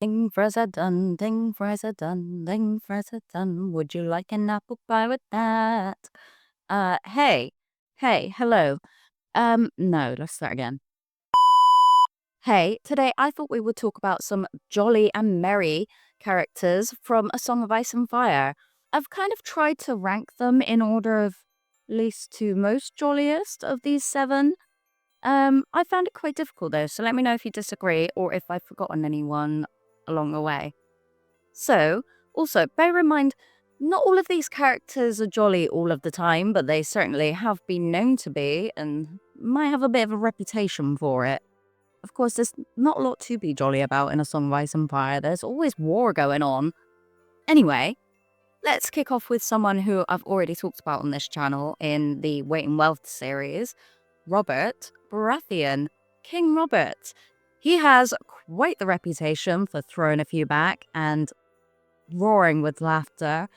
Ding fries are done, ding fries are done, ding fries are done. Would you like an apple pie with that? Hey, hello. No, let's start again. Hey, today I thought we would talk about some jolly and merry characters from A Song of Ice and Fire. I've kind of tried to rank them in order of least to most jolliest of these seven. I found it quite difficult though, so let me know if you disagree or if I've forgotten anyone along the way. So, also, bear in mind, not all of these characters are jolly all of the time, but they certainly have been known to be and might have a bit of a reputation for it. Of course, there's not a lot to be jolly about in A Song of Ice and Fire. There's always war going on. Anyway, let's kick off with someone who I've already talked about on this channel in the Weight and Wealth series, Robert Baratheon, King Robert. He has quite the reputation for throwing a few back and roaring with laughter.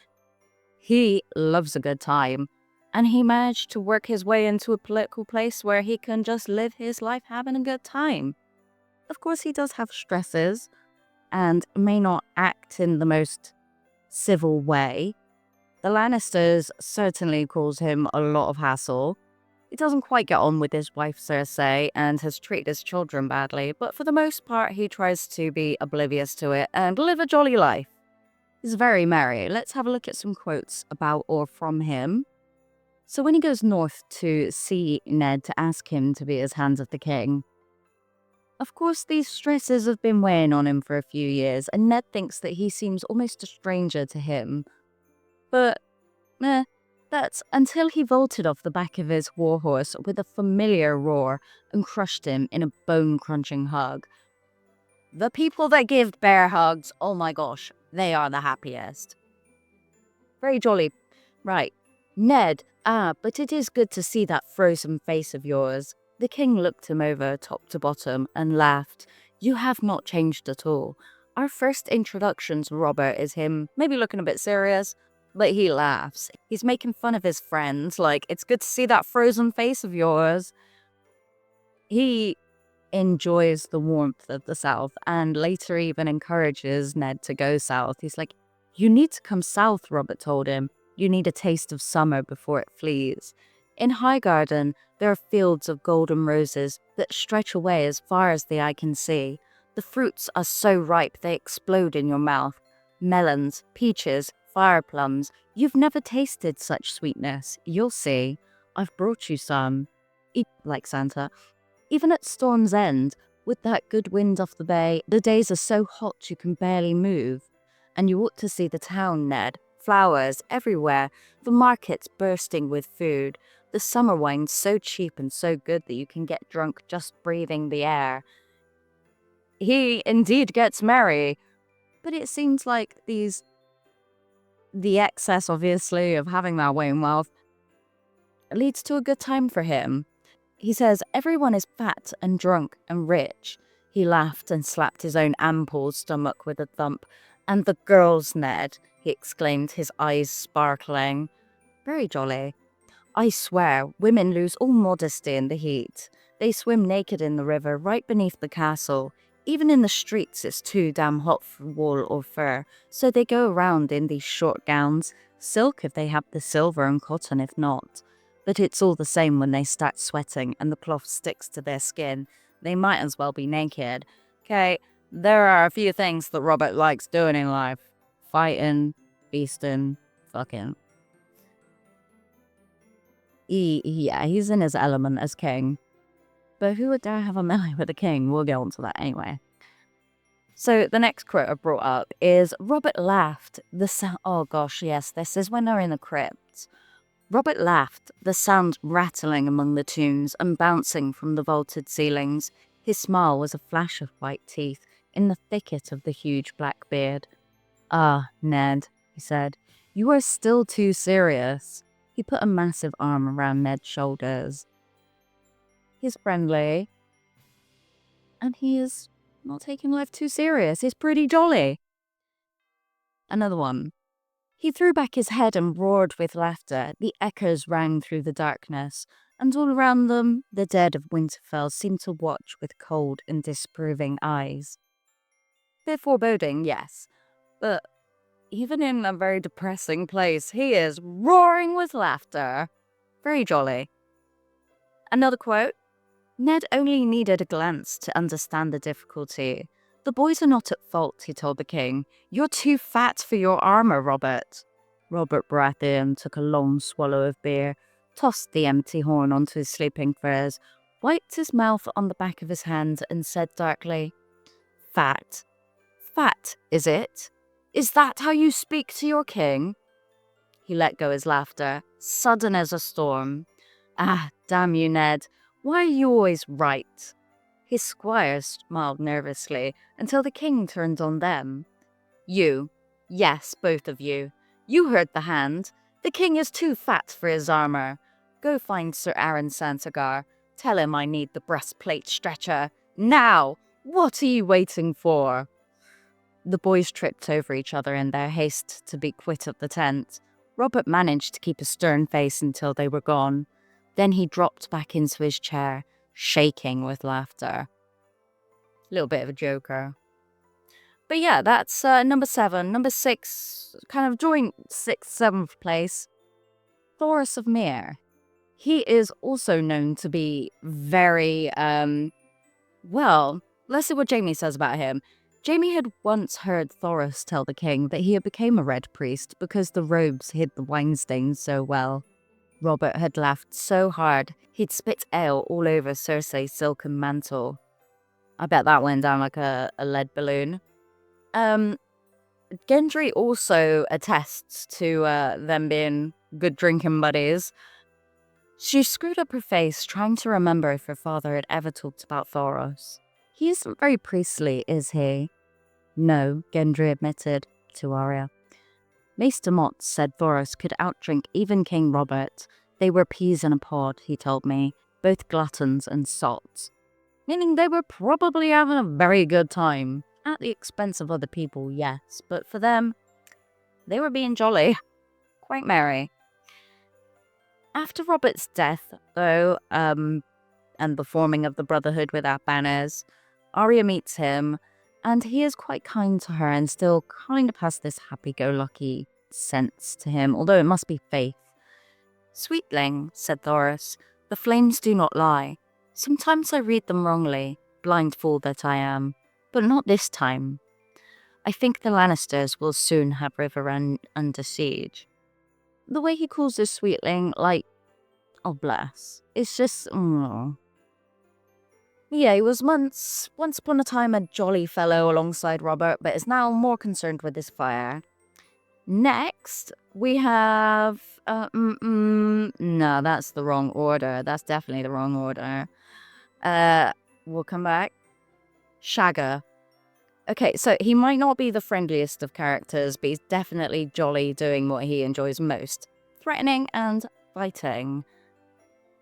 He loves a good time, and he managed to work his way into a political place where he can just live his life having a good time. Of course, he does have stresses and may not act in the most civil way. The Lannisters certainly cause him a lot of hassle. He doesn't quite get on with his wife Cersei and has treated his children badly, but for the most part he tries to be oblivious to it and live a jolly life. He's very merry. Let's have a look at some quotes about or from him. So when he goes north to see Ned to ask him to be his hand of the king, of course these stresses have been weighing on him for a few years, and Ned thinks that he seems almost a stranger to him. But, that's until he vaulted off the back of his warhorse with a familiar roar and crushed him in a bone-crunching hug. The people that give bear hugs, oh my gosh, they are the happiest. Very jolly. Right. Ned, but it is good to see that frozen face of yours. The king looked him over top to bottom and laughed. You have not changed at all. Our first introduction to Robert is him maybe looking a bit serious, but he laughs. He's making fun of his friends, like, it's good to see that frozen face of yours. He enjoys the warmth of the South and later even encourages Ned to go south. He's like, you need to come south, Robert told him. You need a taste of summer before it flees. In Highgarden, there are fields of golden roses that stretch away as far as the eye can see. The fruits are so ripe they explode in your mouth. Melons, peaches, fire plums. You've never tasted such sweetness. You'll see. I've brought you some. Eat like Santa. Even at Storm's End, with that good wind off the bay, the days are so hot you can barely move. And you ought to see the town, Ned. Flowers everywhere, the markets bursting with food, the summer wine so cheap and so good that you can get drunk just breathing the air. He indeed gets merry, but it seems like the excess, obviously, of having that way in wealth leads to a good time for him. He says, everyone is fat and drunk and rich. He laughed and slapped his own ample stomach with a thump. And the girls, Ned, he exclaimed, his eyes sparkling. Very jolly. I swear, women lose all modesty in the heat. They swim naked in the river right beneath the castle. Even in the streets it's too damn hot for wool or fur, so they go around in these short gowns, silk if they have the silver and cotton if not. But it's all the same when they start sweating and the cloth sticks to their skin. They might as well be naked. Okay, there are a few things that Robert likes doing in life. Fighting, feasting, fucking. Yeah, he's in his element as king. But who would dare have a melee with a king? We'll get onto that anyway. So the next quote I brought up is Robert laughed. Oh gosh, yes, this is when they're in the crypt. Robert laughed, the sound rattling among the tombs and bouncing from the vaulted ceilings. His smile was a flash of white teeth in the thicket of the huge black beard. Ah, Ned, he said, you are still too serious. He put a massive arm around Ned's shoulders. He's friendly, and he is not taking life too serious. He's pretty jolly. Another one. He threw back his head and roared with laughter. The echoes rang through the darkness, and all around them, the dead of Winterfell seemed to watch with cold and disapproving eyes. bit foreboding, yes. But even in a very depressing place, he is roaring with laughter. Very jolly. Another quote. Ned only needed a glance to understand the difficulty. The boys are not at fault, he told the king. You're too fat for your armor, Robert. Robert Baratheon took a long swallow of beer, tossed the empty horn onto his sleeping furs, wiped his mouth on the back of his hand, and said darkly, Fat? Fat, is it? Is that how you speak to your king? He let go his laughter, sudden as a storm. Ah, damn you, Ned. Why are you always right? His squires smiled nervously until the king turned on them. You. Yes, both of you. You heard the hand. The king is too fat for his armor. Go find Sir Aaron Sansagar. Tell him I need the breastplate stretcher. Now! What are you waiting for? The boys tripped over each other in their haste to be quit of the tent. Robert managed to keep a stern face until they were gone. Then he dropped back into his chair, shaking with laughter. A little bit of a joker. But yeah, that's number 7. Number 6, kind of joint 6th, 7th place. Thoros of Myr. He is also known to be very, well, let's see what Jaime says about him. Jaime had once heard Thoros tell the king that he had become a red priest because the robes hid the wine stains so well. Robert had laughed so hard, he'd spit ale all over Cersei's silken mantle. I bet that went down like a lead balloon. Gendry also attests to them being good drinking buddies. She screwed up her face trying to remember if her father had ever talked about Thoros. He isn't very priestly, is he? No, Gendry admitted to Arya. Maester Mott said Thoros could outdrink even King Robert. They were peas in a pod, he told me, both gluttons and sots. Meaning they were probably having a very good time. At the expense of other people, yes, but for them, they were being jolly. Quite merry. After Robert's death, though, and the forming of the Brotherhood without banners, Arya meets him, and he is quite kind to her and still kind of has this happy-go-lucky sense to him, although it must be faith. Sweetling, said Thoros, the flames do not lie. Sometimes I read them wrongly, blind fool that I am, but not this time. I think the Lannisters will soon have Riverrun under siege. The way he calls this Sweetling, like, oh bless, it's just, Yeah, he was once upon a time a jolly fellow alongside Robert, but is now more concerned with his fire. Next, we have... no, that's the wrong order. That's definitely the wrong order. We'll come back. Shagga. Okay, so he might not be the friendliest of characters, but he's definitely jolly doing what he enjoys most. Threatening and fighting.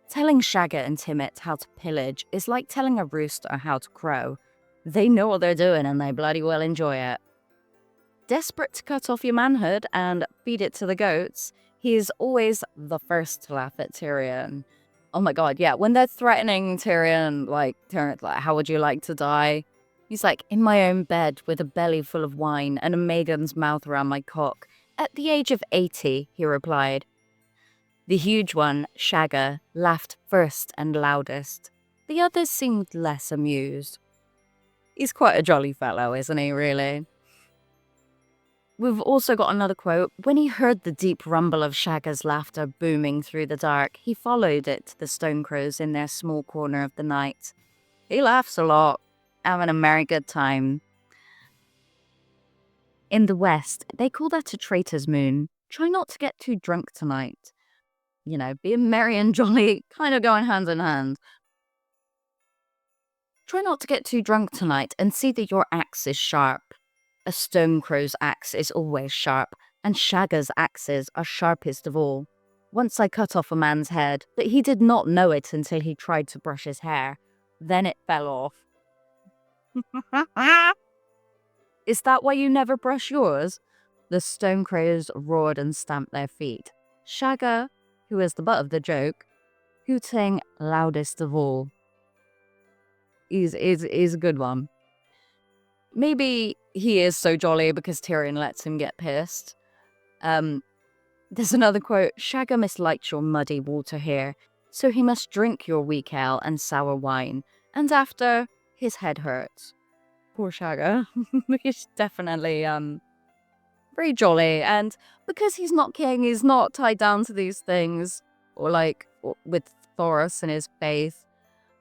Telling Shagga and Timett how to pillage is like telling a rooster how to crow. They know what they're doing and they bloody well enjoy it. Desperate to cut off your manhood and feed it to the goats, he is always the first to laugh at Tyrion. Oh my god, yeah, when they're threatening Tyrion, Tyrion's like, how would you like to die? He's like, in my own bed with a belly full of wine and a maiden's mouth around my cock. At the age of 80, he replied. The huge one, Shagga, laughed first and loudest. The others seemed less amused. He's quite a jolly fellow, isn't he, really? We've also got another quote. When he heard the deep rumble of Shagga's laughter booming through the dark, he followed it to the Stonecrows in their small corner of the night. He laughs a lot, having a merry good time. In the West, they call that a traitor's moon. Try not to get too drunk tonight. You know, being merry and jolly kind of going hand in hand. Try not to get too drunk tonight and see that your axe is sharp. A Stonecrow's axe is always sharp, and Shagga's axes are sharpest of all. Once I cut off a man's head, but he did not know it until he tried to brush his hair. Then it fell off. Is that why you never brush yours? The Stonecrows roared and stamped their feet. Shagga, who is the butt of the joke, hooting loudest of all. Is a good one. maybe he is so jolly because Tyrion lets him get pissed. There's another quote, Shagga mislikes your muddy water here, so he must drink your weak ale and sour wine, and after, his head hurts. Poor Shagga. He's definitely, very jolly, and because he's not king, he's not tied down to these things, or with Thoros and his faith,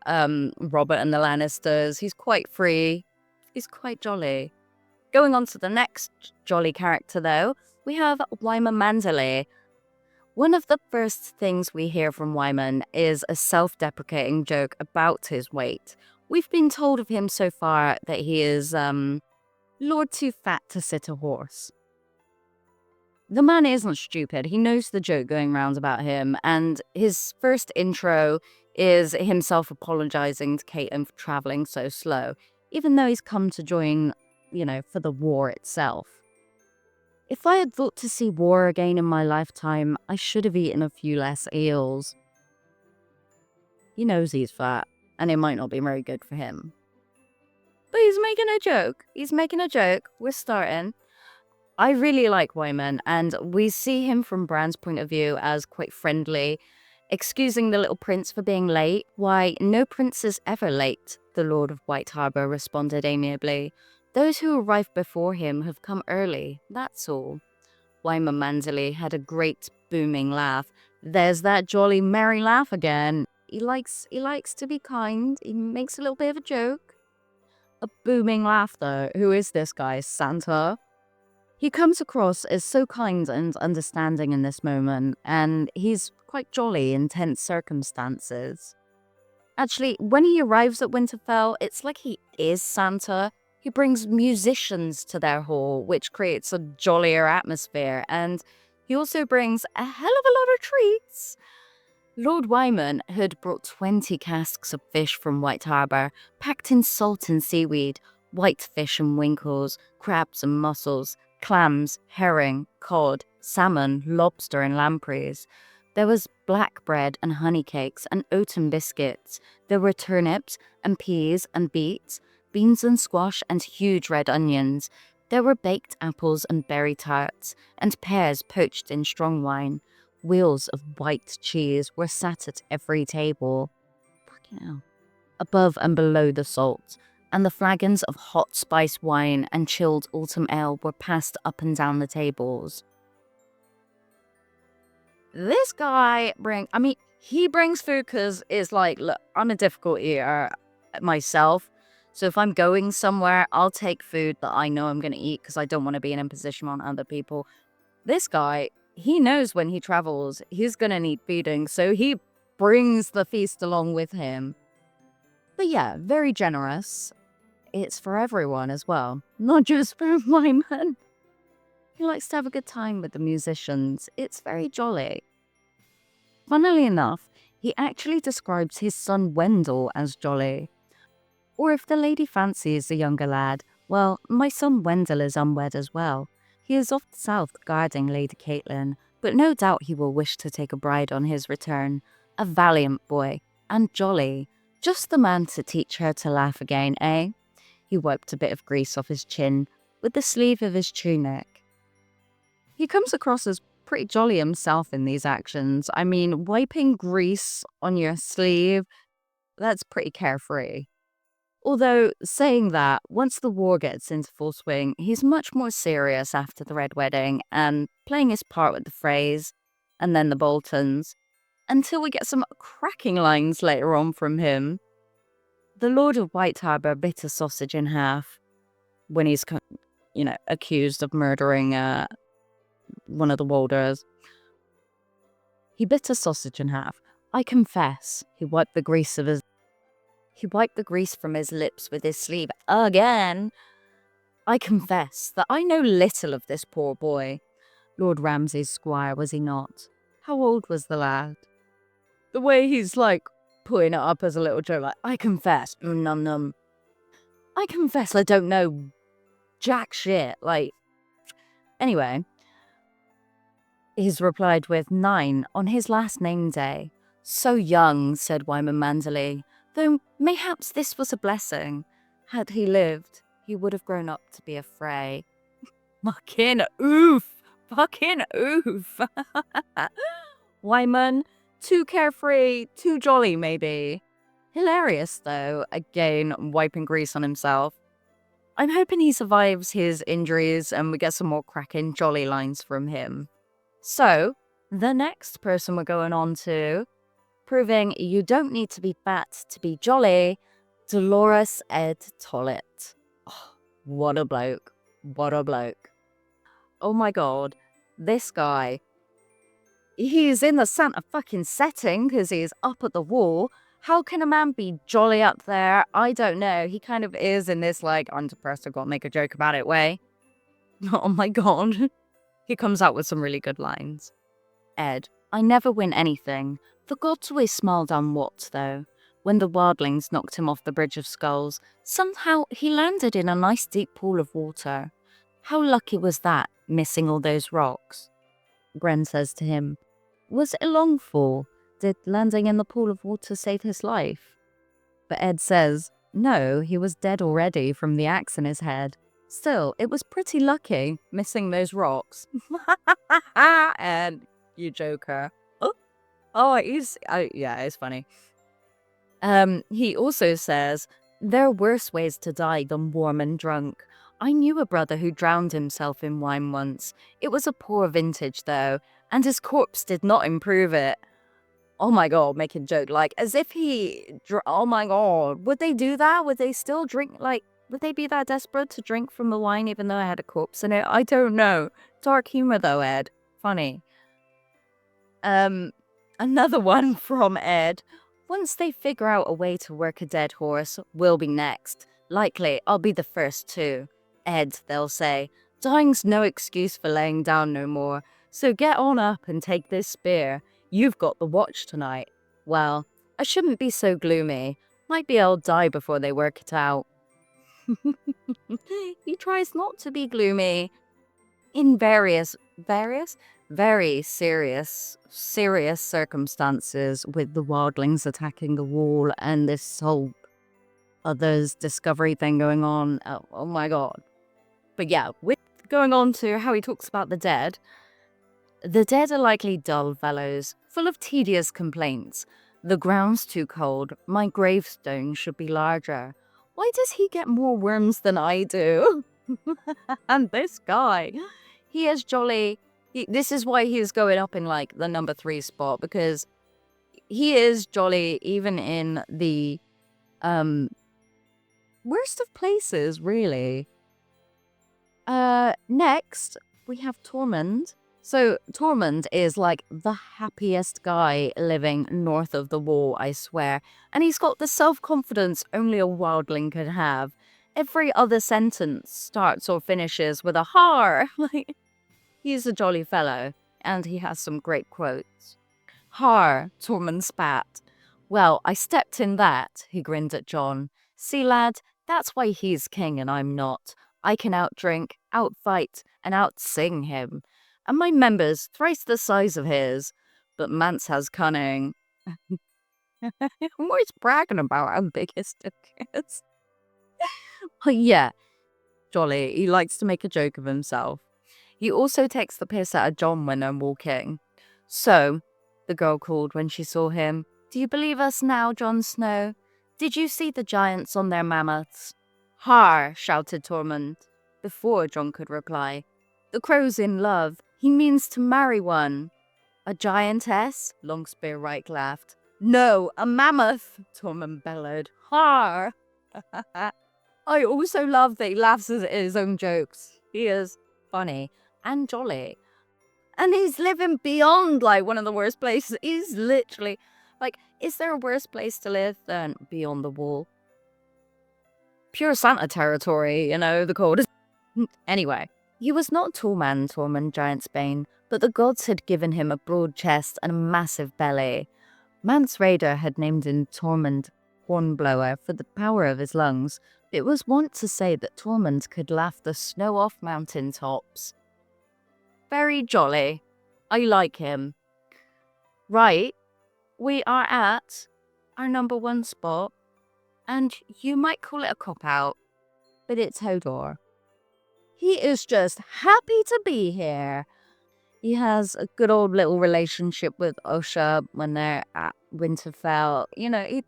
Robert and the Lannisters, he's quite free, he's quite jolly. Going on to the next jolly character, though, we have Wyman Manderly. One of the first things we hear from Wyman is a self-deprecating joke about his weight. We've been told of him so far that he is, Lord too fat to sit a horse. The man isn't stupid. He knows the joke going round about him, and his first intro is himself apologizing to Caitlin for traveling so slow, even though he's come to join, for the war itself. If I had thought to see war again in my lifetime, I should have eaten a few less eels. He knows he's fat, and it might not be very good for him. But he's making a joke. He's making a joke. We're starting. I really like Wyman, and we see him from Bran's point of view as quite friendly, excusing the little prince for being late. Why, no prince is ever late, the Lord of White Harbour responded amiably. Those who arrived before him have come early, that's all. Wyman Manderly had a great booming laugh. There's that jolly merry laugh again. He likes to be kind. He makes a little bit of a joke. A booming laugh, though. Who is this guy? Santa? He comes across as so kind and understanding in this moment, and he's quite jolly in tense circumstances. Actually, when he arrives at Winterfell, it's like he is Santa. He brings musicians to their hall, which creates a jollier atmosphere, and he also brings a hell of a lot of treats. Lord Wyman had brought 20 casks of fish from White Harbour, packed in salt and seaweed, white fish and winkles, crabs and mussels, clams, herring, cod, salmon, lobster and lampreys. There was black bread and honey cakes and oaten biscuits. There were turnips and peas and beets, beans and squash and huge red onions. There were baked apples and berry tarts, and pears poached in strong wine. Wheels of white cheese were sat at every table. Fucking hell. Above and below the salt, and the flagons of hot spice wine and chilled autumn ale were passed up and down the tables. This guy he brings food because it's like, look, I'm a difficult eater myself. So if I'm going somewhere, I'll take food that I know I'm going to eat because I don't want to be in a position on other people. This guy, he knows when he travels, he's going to need feeding. So he brings the feast along with him. But yeah, very generous. It's for everyone as well, not just for Wyman. He likes to have a good time with the musicians. It's very jolly. Funnily enough, he actually describes his son Wendell as jolly. Or if the lady fancies a younger lad, well, my son Wendell is unwed as well. He is off south guarding Lady Caitlin, but no doubt he will wish to take a bride on his return. A valiant boy, and jolly. Just the man to teach her to laugh again, eh? He wiped a bit of grease off his chin with the sleeve of his tunic. He comes across as pretty jolly himself in these actions. I mean, wiping grease on your sleeve, that's pretty carefree. Although, saying that, once the war gets into full swing, he's much more serious after the Red Wedding and playing his part with the Freys and then the Boltons, until we get some cracking lines later on from him. The Lord of White Harbour bit a sausage in half when he's, accused of murdering one of the Walders. He bit a sausage in half. I confess, he wiped the grease from his lips with his sleeve again. I confess that I know little of this poor boy. Lord Ramsay's squire, was he not? How old was the lad? The way he's putting it up as a little joke, I confess, num. I confess I don't know jack shit, Anyway, he's replied with 9 on his last name day. So young, said Wyman Manderly, though mayhaps this was a blessing. Had he lived, he would have grown up to be a Frey. Fucking oof! Fucking oof! Wyman, too carefree, too jolly maybe. Hilarious though, again wiping grease on himself. I'm hoping he survives his injuries and we get some more cracking jolly lines from him. So, the next person we're going on to, proving you don't need to be fat to be jolly, Dolorous Edd Tollet. Oh, what a bloke. What a bloke. Oh my god, this guy. He's in the Santa fucking setting because he's up at the wall. How can a man be jolly up there? I don't know. He kind of is in this, like, I'm depressed, I've got to make a joke about it way. Oh my god. He comes out with some really good lines. Edd, I never win anything. The gods always smiled on what, though? When the wildlings knocked him off the Bridge of Skulls, somehow he landed in a nice deep pool of water. How lucky was that, missing all those rocks? Gren says to him, was it a long fall? Did landing in the pool of water save his life? But Edd says, no, he was dead already from the axe in his head. Still, it was pretty lucky, missing those rocks. And you joker. Oh, yeah, it's funny. He also says, there are worse ways to die than warm and drunk. I knew a brother who drowned himself in wine once. It was a poor vintage, though, and his corpse did not improve it. Oh my god, making a joke, like, as if he... Oh my god, would they do that? Would they still drink, like, would they be that desperate to drink from the wine even though I had a corpse in it? I don't know. Dark humor, though, Edd. Funny. Another one from Edd. Once they figure out a way to work a dead horse, we'll be next. Likely, I'll be the first too. Edd, they'll say, dying's no excuse for laying down no more, so get on up and take this spear. You've got the watch tonight. Well, I shouldn't be so gloomy. Might be I'll die before they work it out. He tries not to be gloomy. In very serious circumstances with the wildlings attacking the wall and this whole others discovery thing going on. Oh my god. But yeah, with going on to how he talks about the dead are likely dull fellows, full of tedious complaints. The ground's too cold. My gravestone should be larger. Why does he get more worms than I do? And this guy, he is jolly. This is why he's going up in like the number 3 spot, because he is jolly even in the worst of places, really. Next, we have Tormund. So Tormund is like the happiest guy living north of the wall, I swear. And he's got the self-confidence only a wildling could have. Every other sentence starts or finishes with a har. Like, he's a jolly fellow, and he has some great quotes. Har, Tormund spat. Well, I stepped in that, he grinned at Jon. See, lad, that's why he's king and I'm not. I can outdrink, outfight, and outsing him. And my member's thrice the size of his. But Mance has cunning. I'm always bragging about how big his dick is. But yeah, jolly. He likes to make a joke of himself. He also takes the piss out of Jon when they're walking. So, the girl called when she saw him. Do you believe us now, Jon Snow? Did you see the giants on their mammoths? Har, shouted Tormund, before Jon could reply. The crow's in love. He means to marry one. A giantess? Longspear Reich laughed. No, a mammoth, Tormund bellowed. Har! I also love that he laughs at his own jokes. He is funny and jolly. And he's living beyond, like, one of the worst places. He's literally, like, is there a worse place to live than beyond the wall? Pure Santa territory, you know, the coldest. Anyway, he was not tall man, Tormund Giantsbane, but the gods had given him a broad chest and a massive belly. Mance Rayder had named him Tormund Hornblower for the power of his lungs. It was wont to say that Tormund could laugh the snow off mountain tops. Very jolly. I like him. Right, we are at our number 1 spot, and you might call it a cop-out. but it's Hodor. He is just happy to be here. He has a good old little relationship with Osha when they're at Winterfell. You know, he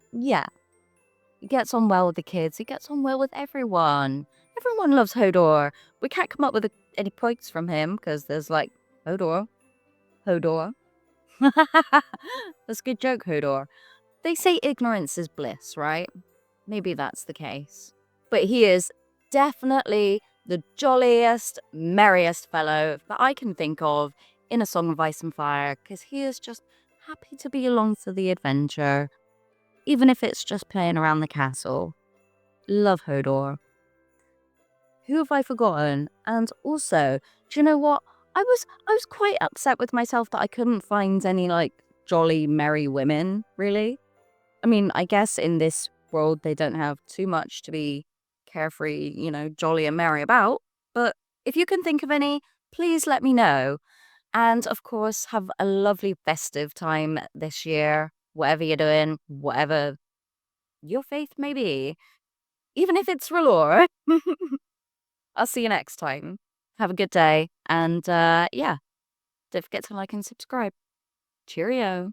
gets on well with the kids. He gets on well with everyone. Everyone loves Hodor. We can't come up with any points from him because there's like, Hodor. That's a good joke, Hodor. They say ignorance is bliss, right? Maybe that's the case. But he is definitely the jolliest, merriest fellow that I can think of in A Song of Ice and Fire, because he is just happy to be along for the adventure, even if it's just playing around the castle. Love Hodor. Who have I forgotten? And also, do you know what? I was quite upset with myself that I couldn't find any like jolly, merry women, really. I mean, I guess in this world they don't have too much to be carefree, you know, jolly and merry about. But if you can think of any, please let me know. And of course, have a lovely festive time this year, whatever you're doing, whatever your faith may be, even if it's R'hllor. I'll see you next time. Have a good day. And yeah, don't forget to like and subscribe. Cheerio.